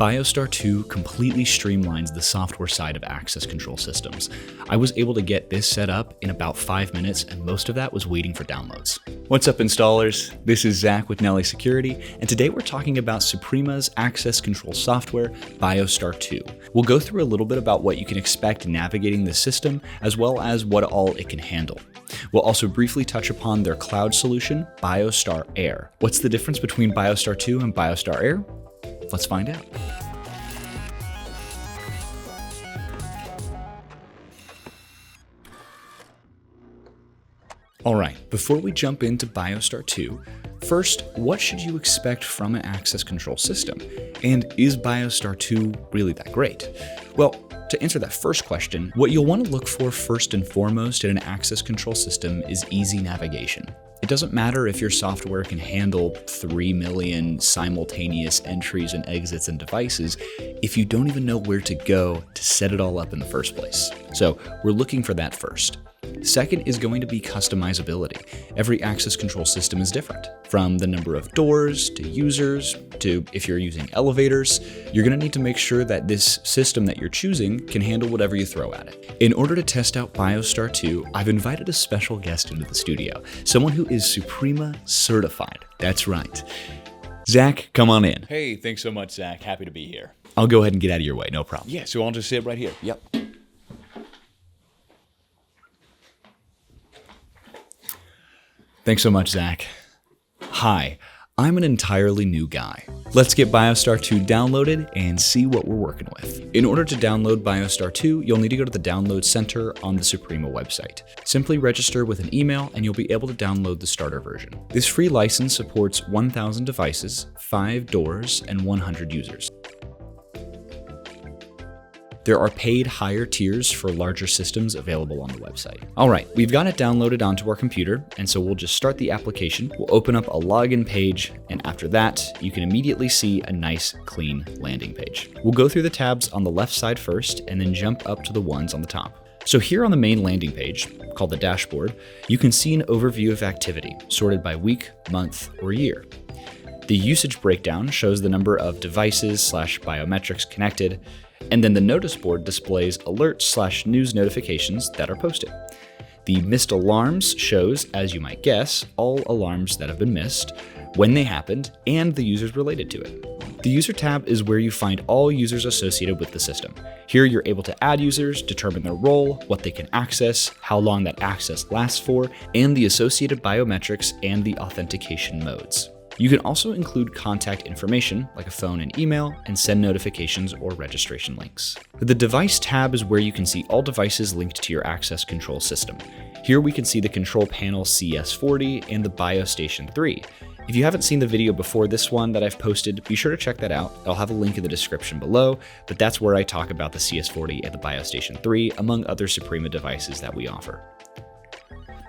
BioStar 2 completely streamlines the software side of access control systems. I was able to get this set up in about 5 minutes, and most of that was waiting for downloads. What's up, installers? This is Zach with Nelly Security, and today we're talking about Suprema's access control software, BioStar 2. We'll go through a little bit about what you can expect navigating the system, as well as what all it can handle. We'll also briefly touch upon their cloud solution, BioStar Air. What's the difference between BioStar 2 and BioStar Air? Let's find out. Alright, before we jump into BioStar 2, first, what should you expect from an access control system? And is BioStar 2 really that great? Well, to answer that first question, what you'll want to look for first and foremost in an access control system is easy navigation. It doesn't matter if your software can handle 3 million simultaneous entries and exits and devices if you don't even know where to go to set it all up in the first place. So we're looking for that first. Second is going to be customizability. Every access control system is different. From the number of doors to users to if you're using elevators, you're going to need to make sure that this system that you're choosing can handle whatever you throw at it. In order to test out BioStar 2, I've invited a special guest into the studio, someone who is Suprema certified. That's right. Zach, come on in. Hey, thanks so much, Zach. Happy to be here. I'll go ahead and get out of your way, no problem. Yeah, so I'll just sit right here. Yep. Thanks so much, Zach. Hi, I'm an entirely new guy. Let's get BioStar 2 downloaded and see what we're working with. In order to download BioStar 2, you'll need to go to the Download Center on the Suprema website. Simply register with an email and you'll be able to download the starter version. This free license supports 1,000 devices, 5 doors, and 100 users. There are paid higher tiers for larger systems available on the website. All right, we've got it downloaded onto our computer, and so we'll just start the application. We'll open up a login page, and after that, you can immediately see a nice, clean landing page. We'll go through the tabs on the left side first, and then jump up to the ones on the top. So here on the main landing page, called the dashboard, you can see an overview of activity, sorted by week, month, or year. The usage breakdown shows the number of devices/biometrics connected, and then the notice board displays alerts/news notifications that are posted. The missed alarms shows, as you might guess, all alarms that have been missed, when they happened, and the users related to it. The user tab is where you find all users associated with the system. Here you're able to add users, determine their role, what they can access, how long that access lasts for, and the associated biometrics and the authentication modes. You can also include contact information, like a phone and email, and send notifications or registration links. The Device tab is where you can see all devices linked to your access control system. Here we can see the Control Panel CS40 and the BioStation 3. If you haven't seen the video before this one that I've posted, be sure to check that out. I'll have a link in the description below, but that's where I talk about the CS40 and the BioStation 3, among other Suprema devices that we offer.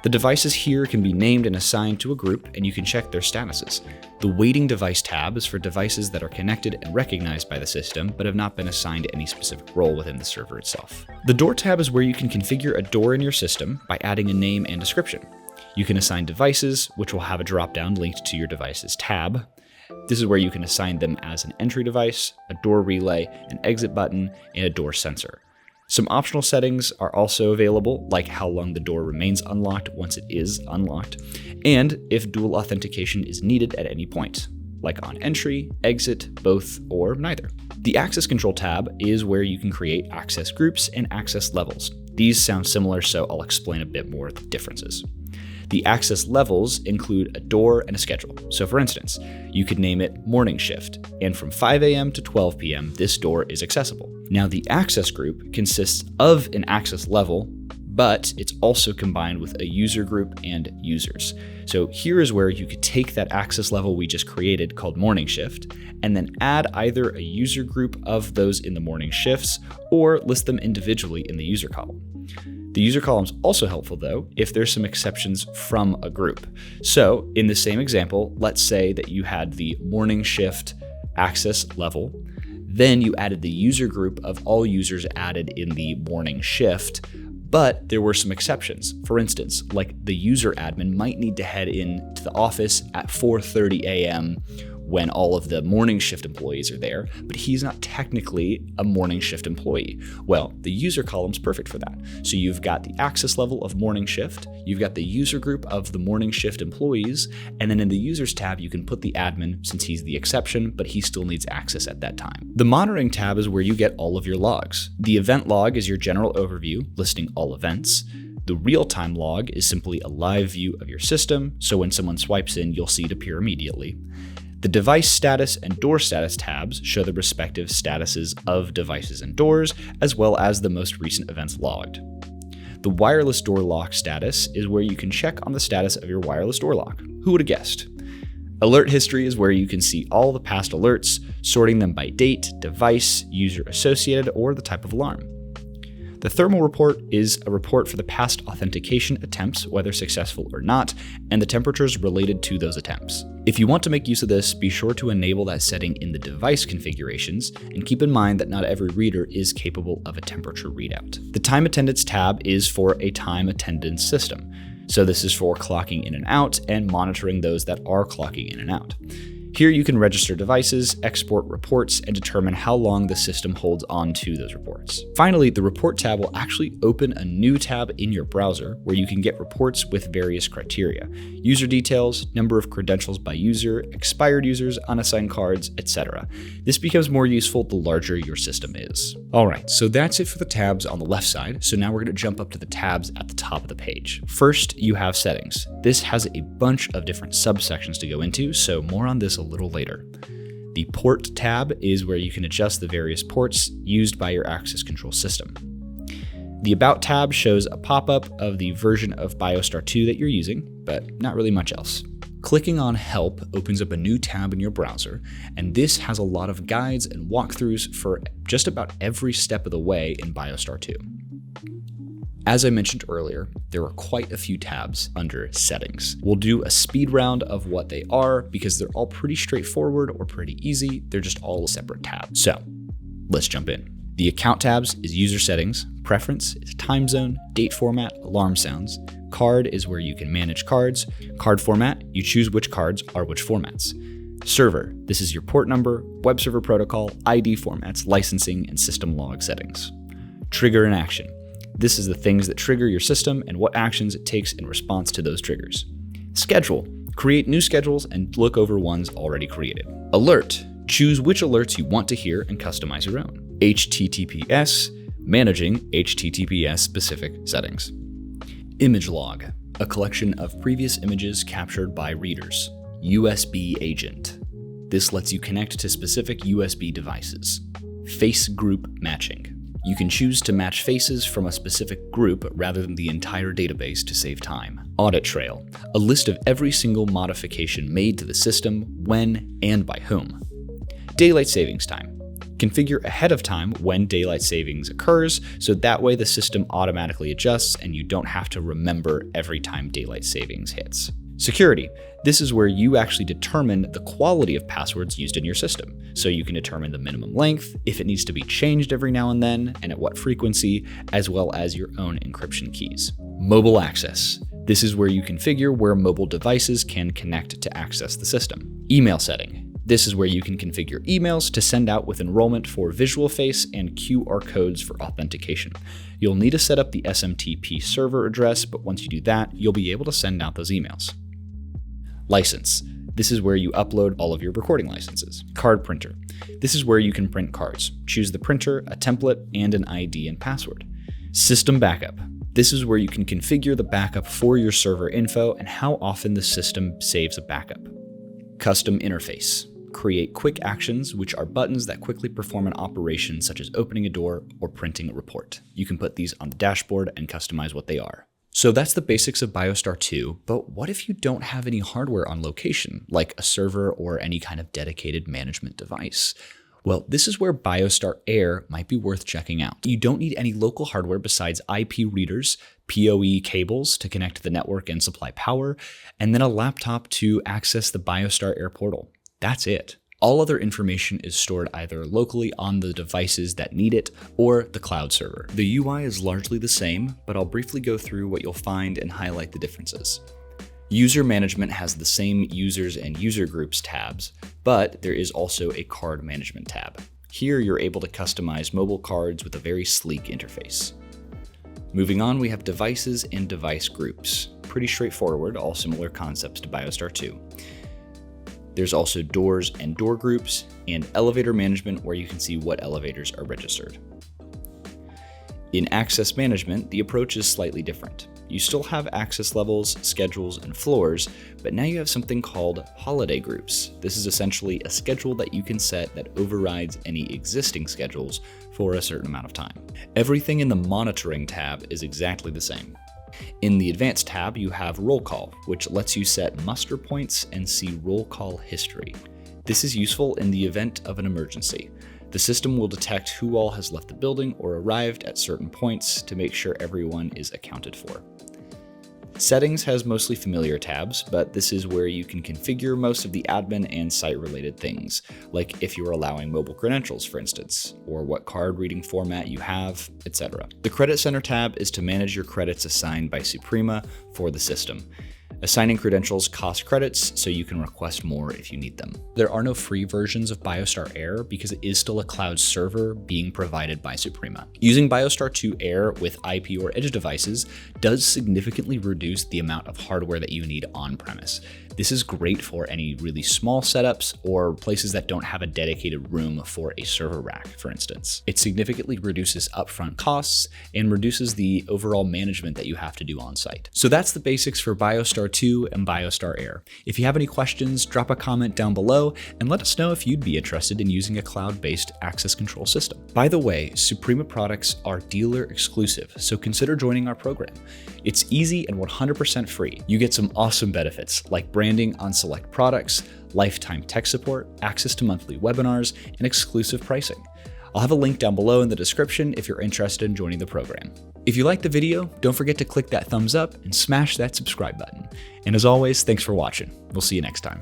The devices here can be named and assigned to a group, and you can check their statuses. The Waiting Device tab is for devices that are connected and recognized by the system, but have not been assigned any specific role within the server itself. The Door tab is where you can configure a door in your system by adding a name and description. You can assign devices, which will have a drop-down linked to your devices tab. This is where you can assign them as an entry device, a door relay, an exit button, and a door sensor. Some optional settings are also available, like how long the door remains unlocked once it is unlocked, and if dual authentication is needed at any point, like on entry, exit, both, or neither. The Access Control tab is where you can create access groups and access levels. These sound similar, so I'll explain a bit more of the differences. The access levels include a door and a schedule. So for instance, you could name it morning shift, and from 5 a.m. to 12 p.m., this door is accessible. Now the access group consists of an access level, but it's also combined with a user group and users. So here is where you could take that access level we just created called morning shift, and then add either a user group of those in the morning shifts, or list them individually in the user column. The user column is also helpful though if there's some exceptions from a group. So in the same example, let's say that you had the morning shift access level, then you added the user group of all users added in the morning shift, but there were some exceptions. For instance, like the user admin might need to head in to the office at 4:30 a.m. when all of the morning shift employees are there, but he's not technically a morning shift employee. Well, the user column's perfect for that. So you've got the access level of morning shift, you've got the user group of the morning shift employees, and then in the users tab, you can put the admin since he's the exception, but he still needs access at that time. The monitoring tab is where you get all of your logs. The event log is your general overview, listing all events. The real-time log is simply a live view of your system, so when someone swipes in, you'll see it appear immediately. The device status and door status tabs show the respective statuses of devices and doors, as well as the most recent events logged. The wireless door lock status is where you can check on the status of your wireless door lock. Who would have guessed? Alert history is where you can see all the past alerts, sorting them by date, device, user associated, or the type of alarm. The thermal report is a report for the past authentication attempts, whether successful or not, and the temperatures related to those attempts. If you want to make use of this, be sure to enable that setting in the device configurations, and keep in mind that not every reader is capable of a temperature readout. The time attendance tab is for a time attendance system. So this is for clocking in and out and monitoring those that are clocking in and out. Here you can register devices, export reports, and determine how long the system holds on to those reports. Finally, the report tab will actually open a new tab in your browser where you can get reports with various criteria: user details, number of credentials by user, expired users, unassigned cards, etc. This becomes more useful the larger your system is. Alright, so that's it for the tabs on the left side, so now we're going to jump up to the tabs at the top of the page. First, you have settings. This has a bunch of different subsections to go into, so more on this a little later. The port tab is where you can adjust the various ports used by your access control system. The About tab shows a pop-up of the version of BioStar 2 that you're using, but not really much else. Clicking on Help opens up a new tab in your browser, and this has a lot of guides and walkthroughs for just about every step of the way in BioStar 2. As I mentioned earlier, there are quite a few tabs under Settings. We'll do a speed round of what they are because they're all pretty straightforward or pretty easy. They're just all separate tabs. So let's jump in. The Account tabs is User Settings, Preference is Time Zone, Date Format, Alarm Sounds. Card is where you can manage cards. Card Format, you choose which cards are which formats. Server, this is your port number, web server protocol, ID formats, licensing, and system log settings. Trigger and Action. This is the things that trigger your system and what actions it takes in response to those triggers. Schedule. Create new schedules and look over ones already created. Alert. Choose which alerts you want to hear and customize your own. HTTPS. Managing HTTPS specific settings. Image log. A collection of previous images captured by readers. USB agent. This lets you connect to specific USB devices. Face group matching. You can choose to match faces from a specific group rather than the entire database to save time. Audit trail, a list of every single modification made to the system, when, and by whom. Daylight savings time. Configure ahead of time when daylight savings occurs, so that way the system automatically adjusts and you don't have to remember every time daylight savings hits. Security. This is where you actually determine the quality of passwords used in your system. So you can determine the minimum length, if it needs to be changed every now and then, and at what frequency, as well as your own encryption keys. Mobile access. This is where you configure where mobile devices can connect to access the system. Email setting. This is where you can configure emails to send out with enrollment for visual face and QR codes for authentication. You'll need to set up the SMTP server address, but once you do that, you'll be able to send out those emails. License. This is where you upload all of your recording licenses. Card printer. This is where you can print cards. Choose the printer, a template, and an ID and password. System backup. This is where you can configure the backup for your server info and how often the system saves a backup. Custom interface. Create quick actions, which are buttons that quickly perform an operation such as opening a door or printing a report. You can put these on the dashboard and customize what they are. So that's the basics of BioStar 2, but what if you don't have any hardware on location, like a server or any kind of dedicated management device? Well, this is where BioStar Air might be worth checking out. You don't need any local hardware besides IP readers, PoE cables to connect to the network and supply power, and then a laptop to access the BioStar Air portal. That's it. All other information is stored either locally on the devices that need it or the cloud server. The UI is largely the same, but I'll briefly go through what you'll find and highlight the differences. User management has the same users and user groups tabs, but there is also a card management tab. Here you're able to customize mobile cards with a very sleek interface. Moving on, we have devices and device groups. Pretty straightforward, all similar concepts to BioStar 2. There's also doors and door groups, and elevator management where you can see what elevators are registered. In access management, the approach is slightly different. You still have access levels, schedules, and floors, but now you have something called holiday groups. This is essentially a schedule that you can set that overrides any existing schedules for a certain amount of time. Everything in the monitoring tab is exactly the same. In the advanced tab, you have roll call, which lets you set muster points and see roll call history. This is useful in the event of an emergency. The system will detect who all has left the building or arrived at certain points to make sure everyone is accounted for. Settings has mostly familiar tabs, but this is where you can configure most of the admin and site-related things, like if you're allowing mobile credentials, for instance, or what card reading format you have, etc. The Credit Center tab is to manage your credits assigned by Suprema for the system. Assigning credentials costs credits, so you can request more if you need them. There are no free versions of BioStar Air because it is still a cloud server being provided by Suprema. Using BioStar 2 Air with IP or edge devices does significantly reduce the amount of hardware that you need on-premise. This is great for any really small setups or places that don't have a dedicated room for a server rack, for instance. It significantly reduces upfront costs and reduces the overall management that you have to do on site. So that's the basics for BioStar 2 and BioStar Air. If you have any questions, drop a comment down below and let us know if you'd be interested in using a cloud-based access control system. By the way, Suprema products are dealer exclusive, so consider joining our program. It's easy and 100% free. You get some awesome benefits like branding on select products, lifetime tech support, access to monthly webinars, and exclusive pricing. I'll have a link down below in the description if you're interested in joining the program. If you liked the video, don't forget to click that thumbs up and smash that subscribe button. And as always, thanks for watching. We'll see you next time.